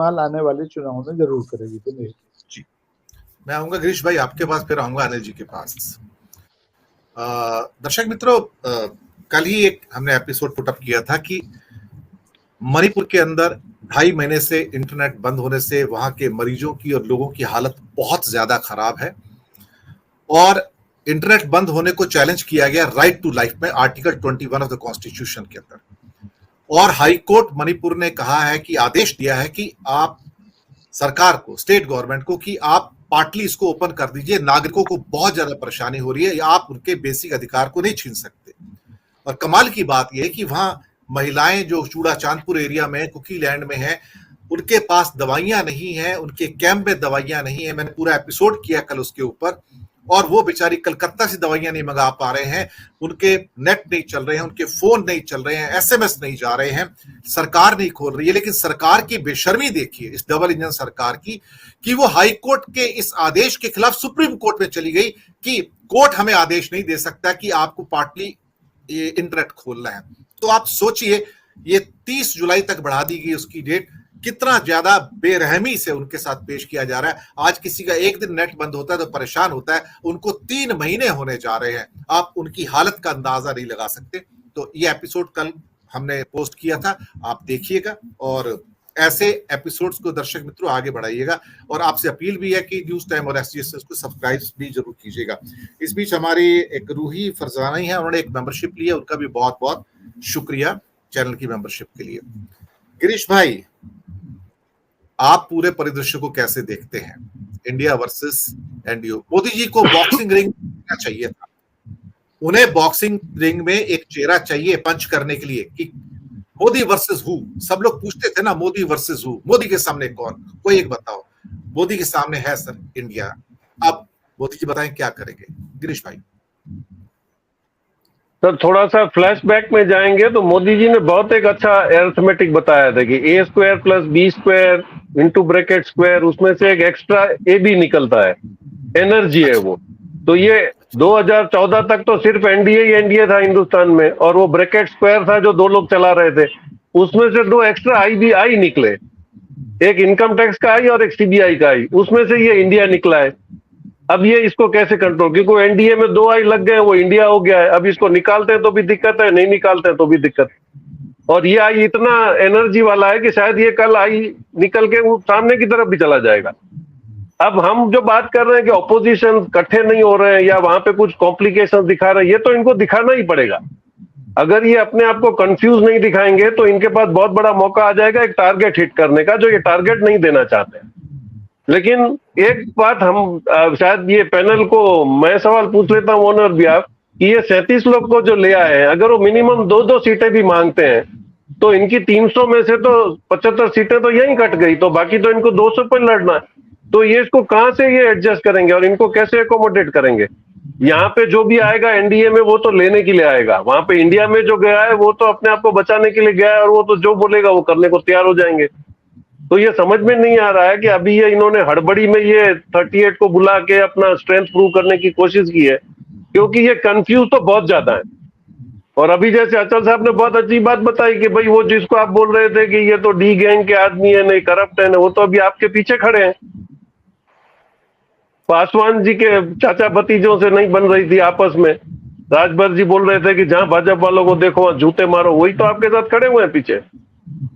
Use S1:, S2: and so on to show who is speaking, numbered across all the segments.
S1: इस्तेमाल आने वाले चुनाव में जरूर करेगी। तो नहीं
S2: जी, मैं आऊंगा गिरीश भाई आपके पास, फिर आऊंगा अनिल जी के पास। दर्शक मित्रों, कल ही एक हमने एपिसोड पुटअप किया था कि मणिपुर के अंदर 2.5 महीने से इंटरनेट बंद होने से वहां के मरीजों की और लोगों की हालत बहुत ज्यादा खराब है, और इंटरनेट बंद होने को चैलेंज किया गया राइट टू लाइफ में आर्टिकल 21 ऑफ द कॉन्स्टिट्यूशन के अंदर। और हाई कोर्ट मणिपुर ने कहा है कि आदेश दिया है कि आप सरकार को, स्टेट गवर्नमेंट को, कि आप पार्टली इसको ओपन कर दीजिए, नागरिकों को बहुत ज्यादा परेशानी हो रही है, या आप उनके बेसिक अधिकार को नहीं छीन सकते। और कमाल की बात यह है कि वहां महिलाएं जो चूड़ा चांदपुर एरिया में, कुकी लैंड में है, उनके पास दवाइयां नहीं है, उनके कैंप में दवाइयां नहीं है। मैंने पूरा एपिसोड किया कल उसके ऊपर, और वो बेचारी कलकत्ता से दवाइयां नहीं मंगा पा रहे हैं, उनके नेट नहीं चल रहे हैं, उनके फोन नहीं चल रहे हैं, एसएमएस नहीं जा रहे हैं, सरकार नहीं खोल रही है। लेकिन सरकार की बेशर्मी देखिए, इस डबल इंजन सरकार की, कि वो हाई कोर्ट के इस आदेश के खिलाफ सुप्रीम कोर्ट में चली गई कि कोर्ट हमें आदेश नहीं दे सकता कि आपको पार्टली इंटरनेट खोलना है। तो आप सोचिए, ये 30 जुलाई तक बढ़ा दी गई उसकी डेट, कितना ज्यादा बेरहमी से उनके साथ पेश किया जा रहा है। आज किसी का एक दिन नेट बंद होता है तो परेशान होता है, उनको 3 महीने होने जा रहे हैं। आप उनकी हालत का अंदाजा नहीं लगा सकते। तो ये एपिसोड कल हमने पोस्ट किया था, आप देखिएगा, और ऐसे एपिसोड्स को दर्शक मित्रों आगे बढ़ाइएगा। और आपसे अपील भी है कि न्यूज टाइम और एसजीएस को सब्सक्राइब भी जरूर कीजिएगा। इस बीच हमारी एक रूही फरजानी है, उन्होंने एक मेंबरशिप ली है, उनका भी बहुत बहुत शुक्रिया चैनल की मेंबरशिप के लिए। गिरीश भाई, आप पूरे परिदृश्य को कैसे देखते हैं? India versus NDO. Modi ji को बॉक्सिंग रिंग चाहिए था, उन्हें बॉक्सिंग रिंग में एक चेहरा चाहिए पंच करने के लिए, कि मोदी वर्सेस हु। सब लोग पूछते थे ना, मोदी वर्सेस हु, मोदी के सामने कौन, कोई एक बताओ। मोदी के सामने है सर इंडिया। अब मोदी जी बताएं क्या करेंगे? गिरीश भाई
S3: सर, थोड़ा सा फ्लैशबैक में जाएंगे तो मोदी जी ने बहुत एक अच्छा अरिथमेटिक बताया था कि A² + B² into bracket square, उसमें से एक एक्स्ट्रा ए भी निकलता है, एनर्जी है वो। तो ये 2014 तक तो सिर्फ एनडीए था हिंदुस्तान में, और वो ब्रैकेट स्क्वायर था जो 2 लोग चला रहे थे, उसमें से 2 एक्स्ट्रा आई निकले, एक इनकम टैक्स का आई और एक सीबीआई का आई, उसमें से ये इंडिया निकला है। अब ये इसको कैसे कंट्रोल, क्योंकि एनडीए में 2 आई लग गए, वो इंडिया हो गया है। अब इसको निकालते हैं तो भी दिक्कत है, नहीं निकालते हैं तो भी दिक्कत। और ये आई इतना एनर्जी वाला है कि शायद ये कल आई निकल के वो सामने की तरफ भी चला जाएगा। अब हम जो बात कर रहे हैं कि ऑपोजिशन इकट्ठे नहीं हो रहे हैं या वहां पे कुछ कॉम्प्लिकेशन दिखा रहे हैं, ये तो इनको दिखाना ही पड़ेगा। अगर ये अपने आप को कंफ्यूज नहीं दिखाएंगे तो इनके पास बहुत बड़ा मौका आ जाएगा एक टारगेट हिट करने का, जो ये टारगेट नहीं देना चाहते। लेकिन एक बात हम शायद ये पैनल को मैं सवाल पूछ लेता हूं ऑनर बिहाफ, कि ये 37 लोग को जो ले आए हैं, अगर वो मिनिमम 2-2 सीटें भी मांगते हैं तो इनकी 300 में से तो 75 सीटें तो यहीं कट गई, तो बाकी तो इनको 200 पर लड़ना है। तो ये इसको कहां से ये एडजस्ट करेंगे और इनको कैसे एकोमोडेट करेंगे? यहाँ पे जो भी आएगा एनडीए में वो तो लेने के लिए आएगा, वहां पे इंडिया में जो गया है वो तो अपने आप को बचाने के लिए गया है, और वो तो जो बोलेगा वो करने को तैयार हो जाएंगे। तो ये समझ में नहीं आ रहा है कि अभी ये इन्होंने हड़बड़ी में ये 38 को बुला के अपना स्ट्रेंथ प्रूव करने की कोशिश की है, क्योंकि ये कंफ्यूज तो बहुत ज्यादा है। और अभी जैसे अचल साहब ने बहुत अच्छी बात बताई कि भाई वो जिसको आप बोल रहे थे कि ये तो डी गैंग के आदमी है, नहीं करप्ट है, वो तो अभी आपके पीछे खड़े हैं। पासवान जी के चाचा भतीजों से नहीं बन रही थी आपस में, राजभर जी बोल रहे थे कि जहां भाजपा वालों को देखो वहां जूते मारो, वही तो आपके साथ खड़े हुए हैं पीछे।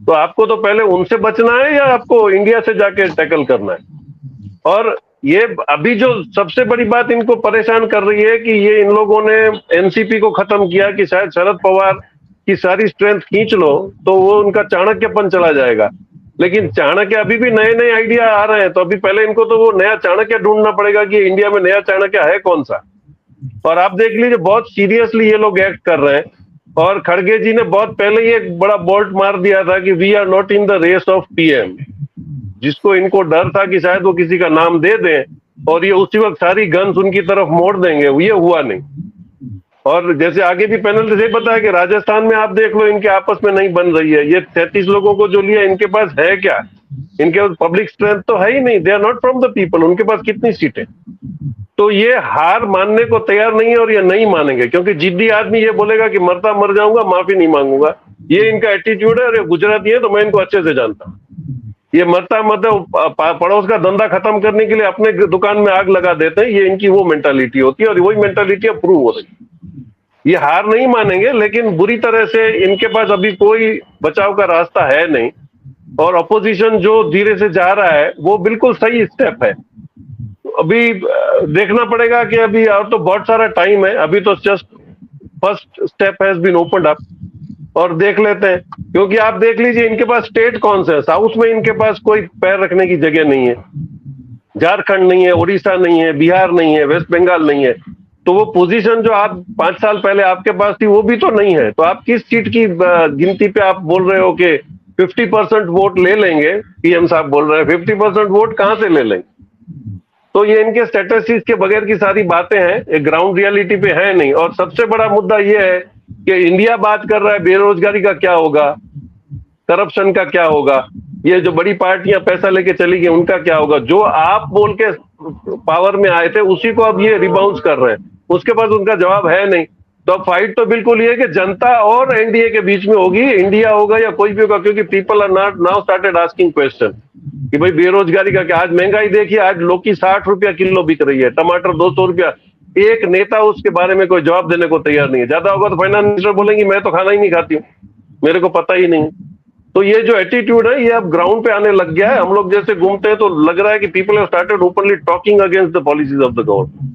S3: तो आपको तो पहले उनसे बचना है या आपको इंडिया से जाके टैकल करना है? और ये अभी जो सबसे बड़ी बात इनको परेशान कर रही है कि ये इन लोगों ने एनसीपी को खत्म किया कि शायद शरद पवार की सारी स्ट्रेंथ खींच लो तो वो उनका चाणक्यपन चला जाएगा। लेकिन चाणक्य अभी भी नए नए आइडिया आ रहे हैं, तो अभी पहले इनको तो वो नया चाणक्य ढूंढना पड़ेगा कि इंडिया में नया चाणक्य है कौन सा। और आप देख लीजिए बहुत सीरियसली ये लोग एक्ट कर रहे हैं। और खड़गे जी ने बहुत पहले ही एक बड़ा बोल्ट मार दिया था कि we are not in the race of PM, जिसको इनको डर था कि शायद वो किसी का नाम दे दें और ये उसी वक्त सारी गन्स उनकी तरफ मोड़ देंगे, ये हुआ नहीं। और जैसे आगे भी पैनल से बताया कि राजस्थान में आप देख लो इनके आपस में नहीं बन रही है। ये 33 लोगों को जो लिया इनके पास है क्या? इनके पास पब्लिक स्ट्रेंथ तो है ही नहीं, they are not from the people. उनके पास कितनी सीटें? तो ये हार मानने को तैयार नहीं है और ये नहीं मानेंगे, क्योंकि जिद्दी आदमी ये बोलेगा कि मरता मर जाऊंगा, माफी नहीं मांगूंगा। ये इनका एटीट्यूड है। और ये गुजराती है तो मैं इनको अच्छे से जानता हूँ। ये मरता पड़ोस का धंधा खत्म करने के लिए अपने दुकान में आग लगा देते हैं। ये इनकी वो मेंटालिटी होती है और वही मेंटालिटी अब प्रूव हो रही है। ये हार नहीं मानेंगे, लेकिन बुरी तरह से इनके पास अभी कोई बचाव का रास्ता है नहीं। और अपोजिशन जो धीरे से जा रहा है वो बिल्कुल सही स्टेप है। अभी देखना पड़ेगा कि अभी और तो बहुत सारा टाइम है, अभी तो just first step has been opened up और देख लेते हैं। क्योंकि आप देख लीजिए इनके पास स्टेट कौन से है, साउथ में इनके पास कोई पैर रखने की जगह नहीं है। झारखंड नहीं है, उड़ीसा नहीं है, बिहार नहीं है, वेस्ट बंगाल नहीं है। तो वो पोजीशन जो आप 5 साल पहले आपके पास थी वो भी तो नहीं है। तो आप किस सीट की गिनती पे आप बोल रहे हो कि 50% वोट ले लेंगे? पीएम साहब बोल रहे हैं 50% वोट कहां से ले लेंगे? तो ये इनके स्टैटिस्टिक्स के बगैर की सारी बातें हैं, ये ग्राउंड रियलिटी पे है नहीं। और सबसे बड़ा मुद्दा ये है कि इंडिया बात कर रहा है बेरोजगारी का क्या होगा, करप्शन का क्या होगा, ये जो बड़ी पार्टियां पैसा लेके चली गई उनका क्या होगा। जो आप बोल के पावर में आए थे उसी को अब ये रिबाउंस कर रहे हैं, उसके पास उनका जवाब है नहीं। तो अब फाइट तो बिल्कुल ये है कि जनता और एनडीए के बीच में होगी, इंडिया होगा या कोई भी होगा। क्योंकि people are not now started asking question कि भाई बेरोजगारी का क्या। आज महंगाई देखिए, आज लौकी 60 रुपया किलो बिक रही है, टमाटर 200 रुपया। एक नेता उसके बारे में कोई जवाब देने को तैयार नहीं है। ज्यादा होगा तो फाइनेंस मिनिस्टर बोलेंगे मैं तो खाना ही नहीं खाती हूँ, मेरे को पता ही नहीं। तो ये जो एटीट्यूड है ये अब ग्राउंड पे आने लग गया है। हम लोग जैसे घूमते हैं तो लग रहा है कि people have started openly talking against the policies of the government.